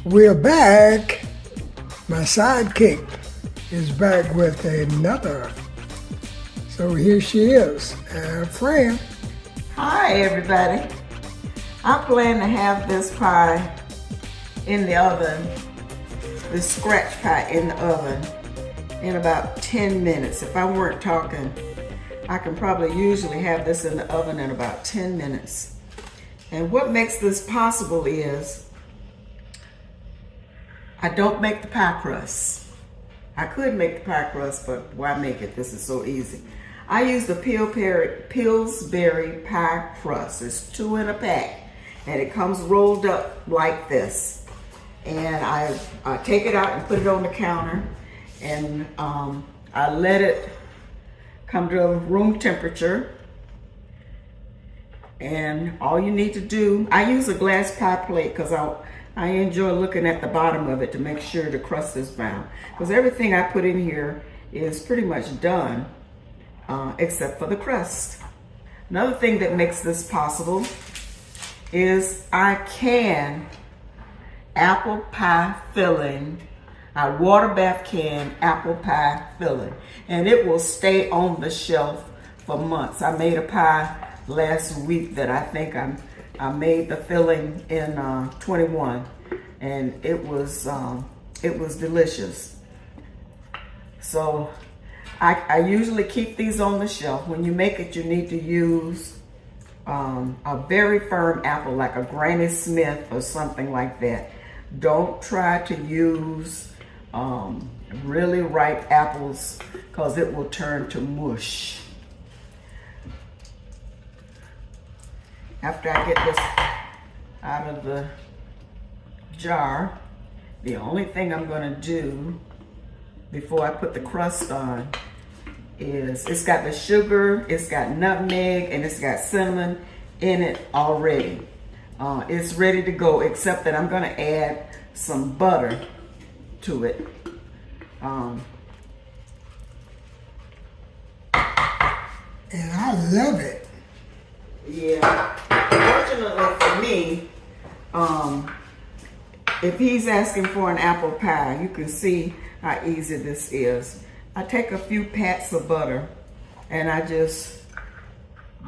We're back. My sidekick is back with another. So here she is, Fran. Hi everybody. I plan to have this pie in the oven, this scratch pie in the oven, in about 10 minutes. If I weren't talking, I can probably usually have this in the oven in about 10 minutes. And what makes this possible is I don't make the pie crust. I could make the pie crust, but why make it? This is so easy. I use the Pillsbury pie crust. There's 2 in a pack, and it comes rolled up like this. And I take it out and put it on the counter, and I let it come to room temperature. And all you need to do, I use a glass pie plate because I enjoy looking at the bottom of it to make sure the crust is brown. Because everything I put in here is pretty much done, except for the crust. Another thing that makes this possible is I can apple pie filling, I water bath can apple pie filling, and it will stay on the shelf for months. I made a pie last week that I think I made the filling in 21, and it was delicious. So I usually keep these on the shelf. When you make it, you need to use a very firm apple, like a Granny Smith or something like that. Don't try to use really ripe apples because it will turn to mush. After I get this out of the jar, the only thing I'm gonna do before I put the crust on is, it's got the sugar, it's got nutmeg, and it's got cinnamon in it already. It's ready to go, except that I'm gonna add some butter to it. And I love it. Yeah, fortunately for me, if he's asking for an apple pie, you can see how easy this is. I take a few pats of butter and I just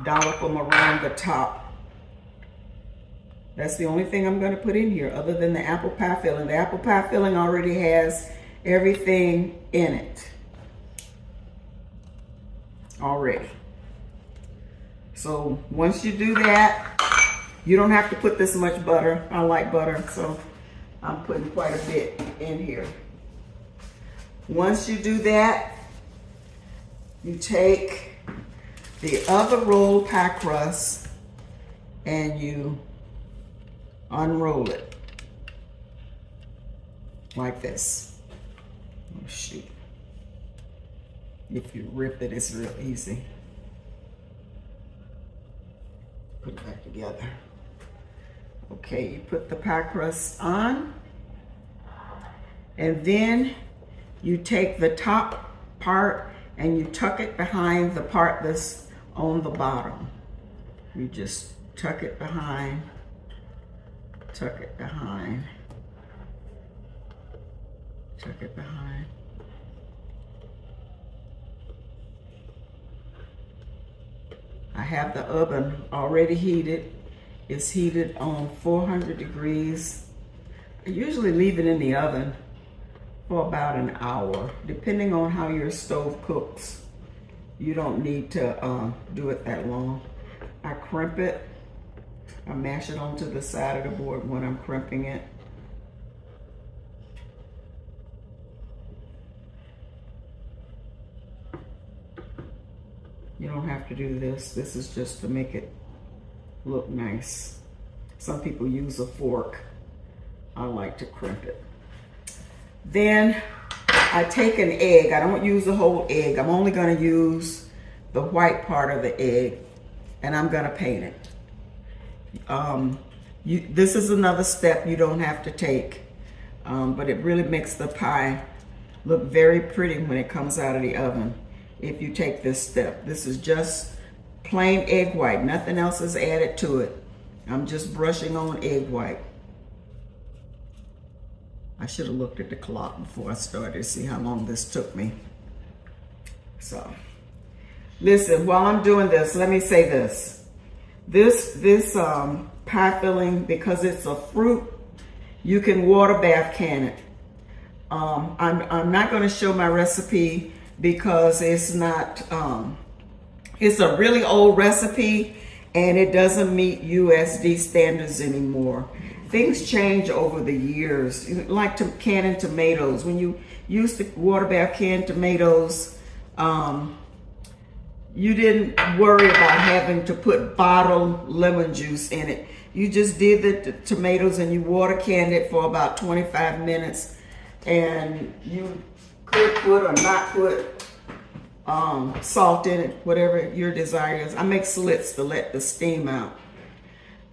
dollop them around the top. That's the only thing I'm gonna put in here other than the apple pie filling. The apple pie filling already has everything in it already. So once you do that, you don't have to put this much butter. I like butter, so I'm putting quite a bit in here. Once you do that, you take the other rolled pie crust and you unroll it like this. Oh shoot. If you rip it, it's real easy. Put it back together. Okay, you put the pie crust on, and then you take the top part and you tuck it behind the part that's on the bottom. You just tuck it behind, tuck it behind, tuck it behind. I have the oven already heated. It's heated on 400 degrees. I usually leave it in the oven for about an hour, depending on how your stove cooks. You don't need to do it that long. I crimp it. I mash it onto the side of the board when I'm crimping it. You don't have to do this. This is just to make it look nice. Some people use a fork. I like to crimp it. Then I take an egg. I don't use the whole egg. I'm only going to use the white part of the egg, and I'm going to paint it. This is another step you don't have to take, but it really makes the pie look very pretty when it comes out of the oven if you take this step. This is just plain egg white. Nothing else is added to it. I'm just brushing on egg white. I should have looked at the clock before I started to see how long this took me. So, listen, while I'm doing this, let me say this. This pie filling, because it's a fruit, you can water bath can it. I'm not going to show my recipe because it's not, it's a really old recipe and it doesn't meet USD standards anymore. Things change over the years, like canning tomatoes. When you used to water bath canned tomatoes, you didn't worry about having to put bottled lemon juice in it. You just did the tomatoes and you water canned it for about 25 minutes. And you could put or not put salt in it, whatever your desire is. I make slits to let the steam out.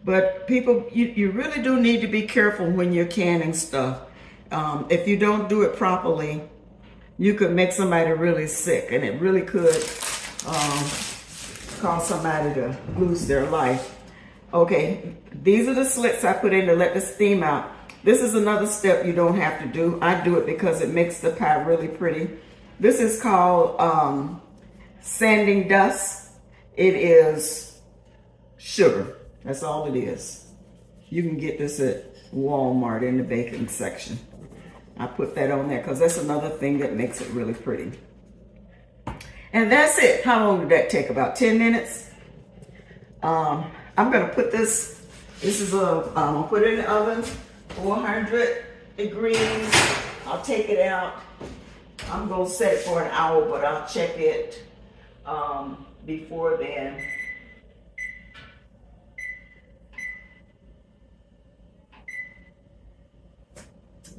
But people, you really do need to be careful when you're canning stuff. If you don't do it properly, you could make somebody really sick, and it really could cause somebody to lose their life. Okay, these are the slits I put in to let the steam out. This is another step you don't have to do. I do it because it makes the pie really pretty. This is called sanding dust. It is sugar. That's all it is. You can get this at Walmart in the baking section. I put that on there because that's another thing that makes it really pretty. And that's it. How long did that take? About 10 minutes. I'm going to put this is I'm going to put it in the oven, 400 degrees. I'll take it out. I'm going to set it for an hour, but I'll check it before then.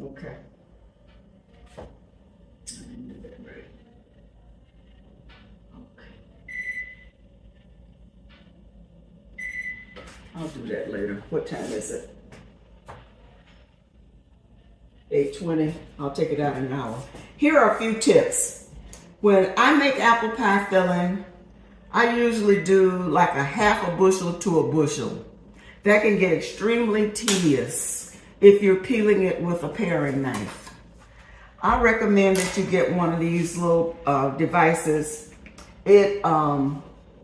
Okay. I didn't do that right. Okay. I'll do that later. What time is it? 8:20. I'll take it out in an hour. Here are a few tips. When I make apple pie filling, I usually do like a half a bushel to a bushel. That can get extremely tedious if you're peeling it with a paring knife. I recommend that you get one of these little devices. It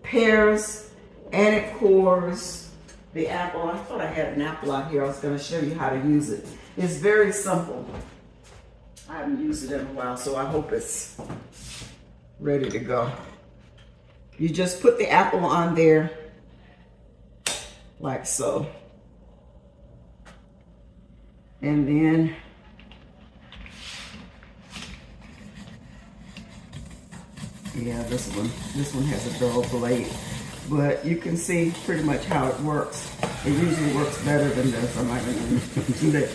pares and it cores the apple. I thought I had an apple out here. I was going to show you how to use it. It's very simple. I haven't used it in a while, so I hope it's ready to go. You just put the apple on there like so. And then yeah, this one has a dull blade, but you can see pretty much how it works. It usually works better than this. I'm not going to do that.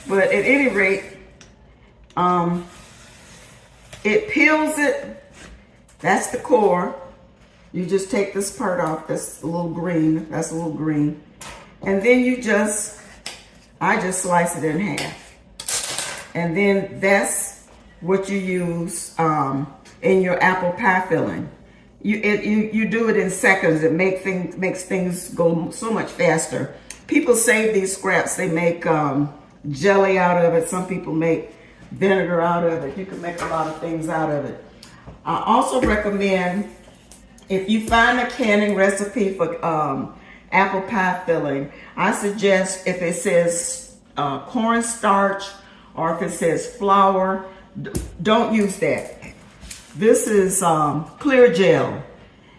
But at any rate, it peels it. That's the core. You just take this part off. That's a little green. That's a little green. And then I just slice it in half. And then that's what you use in your apple pie filling. You do it in seconds. It makes things go so much faster. People save these scraps. They make jelly out of it. Some people make vinegar out of it. You can make a lot of things out of it. I also recommend, if you find a canning recipe for apple pie filling, I suggest if it says cornstarch or if it says flour, don't use that. This is clear gel.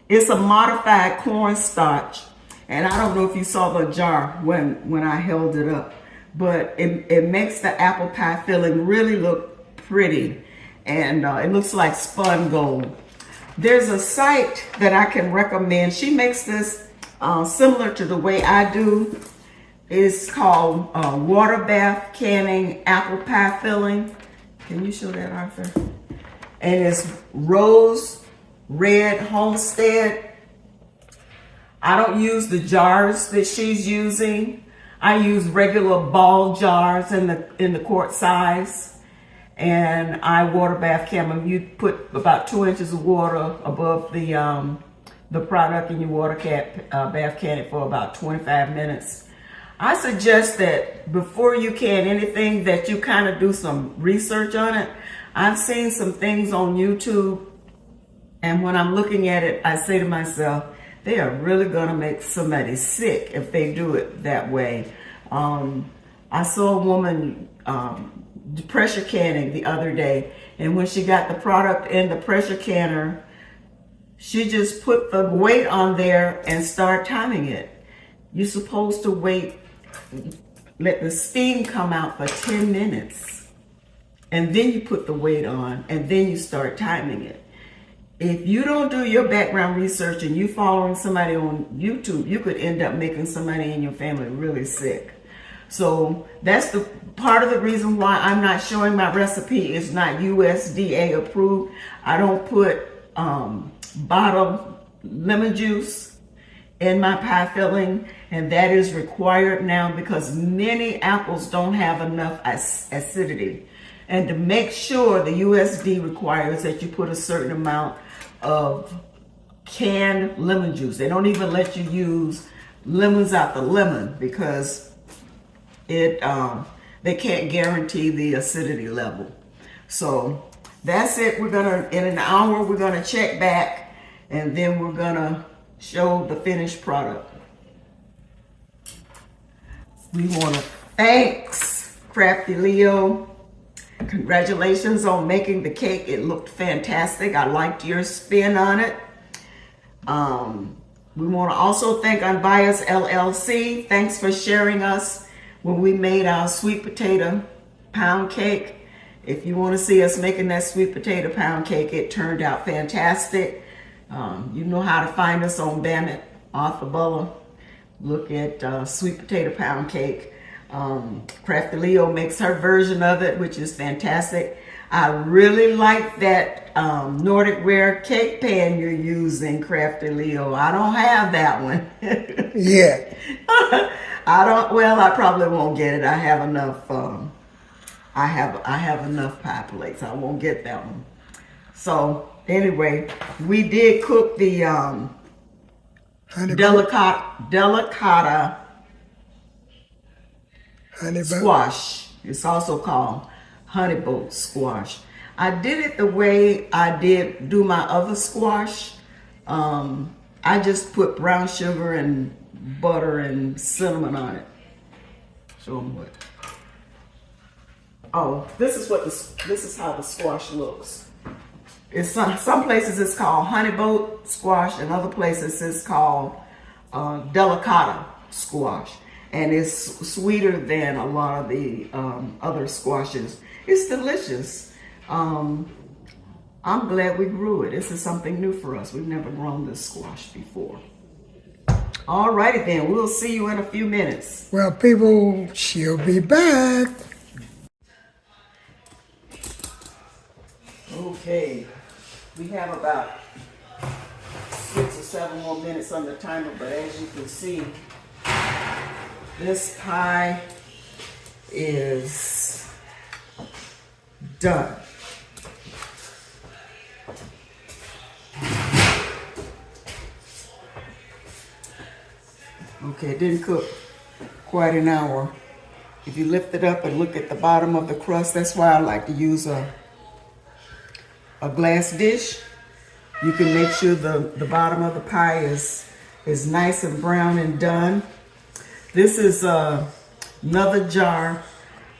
It's a modified cornstarch. And I don't know if you saw the jar when I held it up, but it makes the apple pie filling really look pretty. And it looks like spun gold. There's a site that I can recommend. She makes this similar to the way I do. It's called Water Bath Canning Apple Pie Filling. Can you show that, Arthur? And it's Rose Red Homestead. I don't use the jars that she's using. I use regular ball jars in the quart size. And I water bath can them. You put about 2 inches of water above the product and you bath can it for about 25 minutes. I suggest that before you can anything that you kind of do some research on it. I've seen some things on YouTube, and when I'm looking at it, I say to myself, they are really going to make somebody sick if they do it that way. I saw a woman pressure canning the other day, and when she got the product in the pressure canner, she just put the weight on there and start timing it. You're supposed to wait, let the steam come out for 10 minutes, and then you put the weight on, and then you start timing it. If you don't do your background research and you following somebody on YouTube, you could end up making somebody in your family really sick. So that's the part of the reason why I'm not showing my recipe. It's not USDA approved. I don't put bottled lemon juice in my pie filling, and that is required now because many apples don't have enough acidity. And to make sure, the USD requires that you put a certain amount of canned lemon juice. They don't even let you use lemons out the lemon because they can't guarantee the acidity level. So that's it. We're gonna, in an hour, we're gonna check back, and then we're gonna show the finished product. We wanna thanks Crafty Leo. Congratulations on making the cake. It looked fantastic. I liked your spin on it. We want to also thank Unbiased LLC. Thanks for sharing us when we made our sweet potato pound cake. If you want to see us making that sweet potato pound cake, it turned out fantastic. You know how to find us on Bandit, Arthur Buller. Look at sweet potato pound cake. Crafty Leo makes her version of it, which is fantastic. I really like that Nordic Rare cake pan you're using, Crafty Leo. I don't have that one. Yeah. I probably won't get it. I have enough I have enough pie plates. I won't get that one. So anyway, we did cook the delicata squash. It's also called honey boat squash. I did it the way I did do my other squash. I just put brown sugar and butter and cinnamon on it. Show them what. Oh, this is how the squash looks. It's some places it's called honey boat squash, and other places it's called delicata squash. And it's sweeter than a lot of the other squashes. It's delicious. I'm glad we grew it. This is something new for us. We've never grown this squash before. All righty then, we'll see you in a few minutes. Well, people, she'll be back. Okay, we have about 6 or 7 more minutes on the timer, but as you can see, this pie is done. Okay, it didn't cook quite an hour. If you lift it up and look at the bottom of the crust, that's why I like to use a glass dish. You can make sure the bottom of the pie is nice and brown and done. This is another jar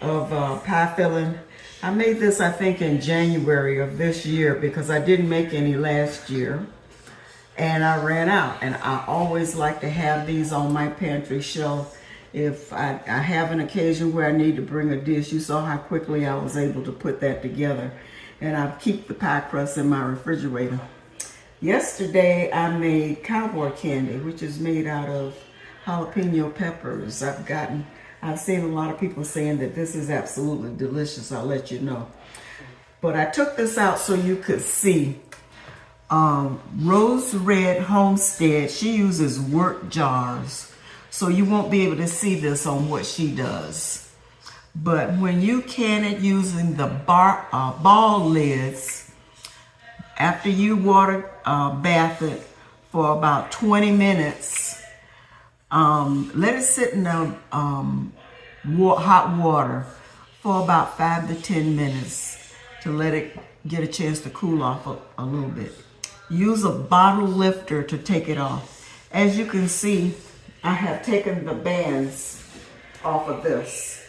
of pie filling. I made this, I think, in January of this year because I didn't make any last year and I ran out. And I always like to have these on my pantry shelf if I have an occasion where I need to bring a dish. You saw how quickly I was able to put that together. And I keep the pie crust in my refrigerator. Yesterday I made cowboy candy, which is made out of jalapeno peppers. I've seen a lot of people saying that this is absolutely delicious. I'll let you know. But I took this out so you could see. Rose Red Homestead, she uses wort jars. So you won't be able to see this on what she does. But when you can it using the ball lids, after you water bath it for about 20 minutes, Let it sit in the hot water for about 5 to 10 minutes to let it get a chance to cool off a little bit. Use a bottle lifter to take it off. As you can see, I have taken the bands off of this.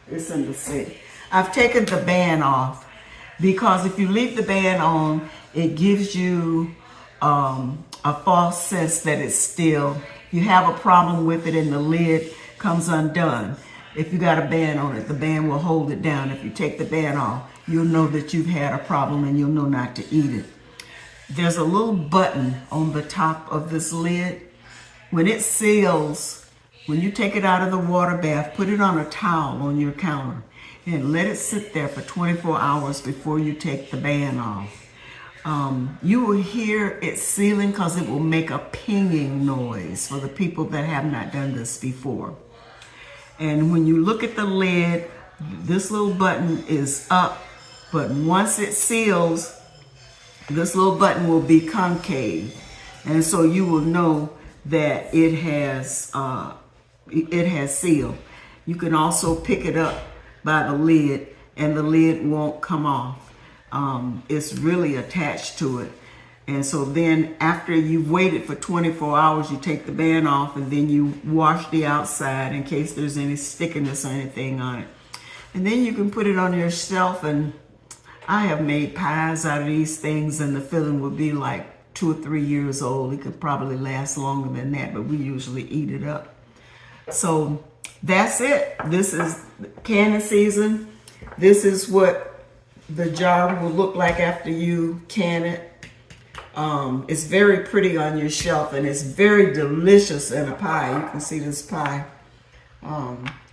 It's in the sink. I've taken the band off because if you leave the band on, it gives you a false sense that it's still. You have a problem with it and the lid comes undone. If you got a band on it, the band will hold it down. If you take the band off, you'll know that you've had a problem and you'll know not to eat it. There's a little button on the top of this lid. When it seals, when you take it out of the water bath, put it on a towel on your counter and let it sit there for 24 hours before you take the band off. You will hear it sealing because it will make a pinging noise for the people that have not done this before. And when you look at the lid, this little button is up, but once it seals, this little button will be concave. And so you will know that it has sealed. You can also pick it up by the lid and the lid won't come off. It's really attached to it. And so then after you've waited for 24 hours, you take the band off and then you wash the outside in case there's any stickiness or anything on it. And then you can put it on your shelf, and I have made pies out of these things and the filling would be like 2 or 3 years old. It could probably last longer than that, but we usually eat it up. So that's it. This is canning season. This is what the jar will look like after you can it. It's very pretty on your shelf and it's very delicious in a pie. You can see this pie.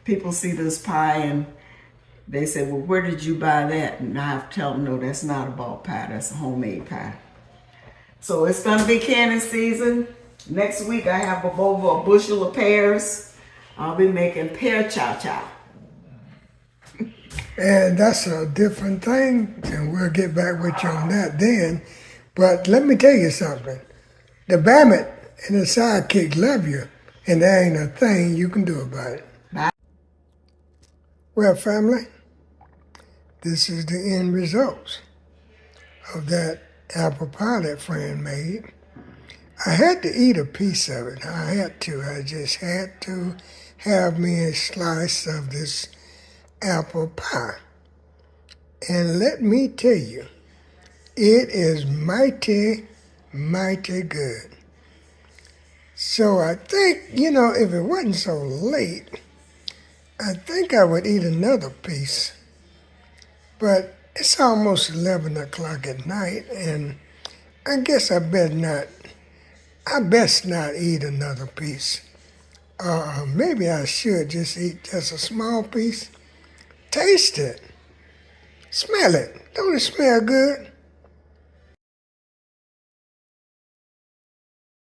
People see this pie and they say, well, where did you buy that? And I have to tell them, no, that's not a bought pie. That's a homemade pie. So it's going to be canning season. Next week I have over a bushel of pears. I'll be making pear chow-chow. And that's a different thing, and we'll get back with you on that then. But let me tell you something. The Bammit and the sidekick love you, and there ain't a thing you can do about it. Bye. Well, family, this is the end results of that apple pie that Fran made. I had to eat a piece of it. I had to. I just had to have me a slice of this apple pie. And let me tell you, it is mighty, mighty good. So I think, if it wasn't so late, I think I would eat another piece. But it's almost 11 o'clock at night, and I guess I best not eat another piece. Maybe I should just eat just a small piece. Taste it. Smell it. Don't it smell good?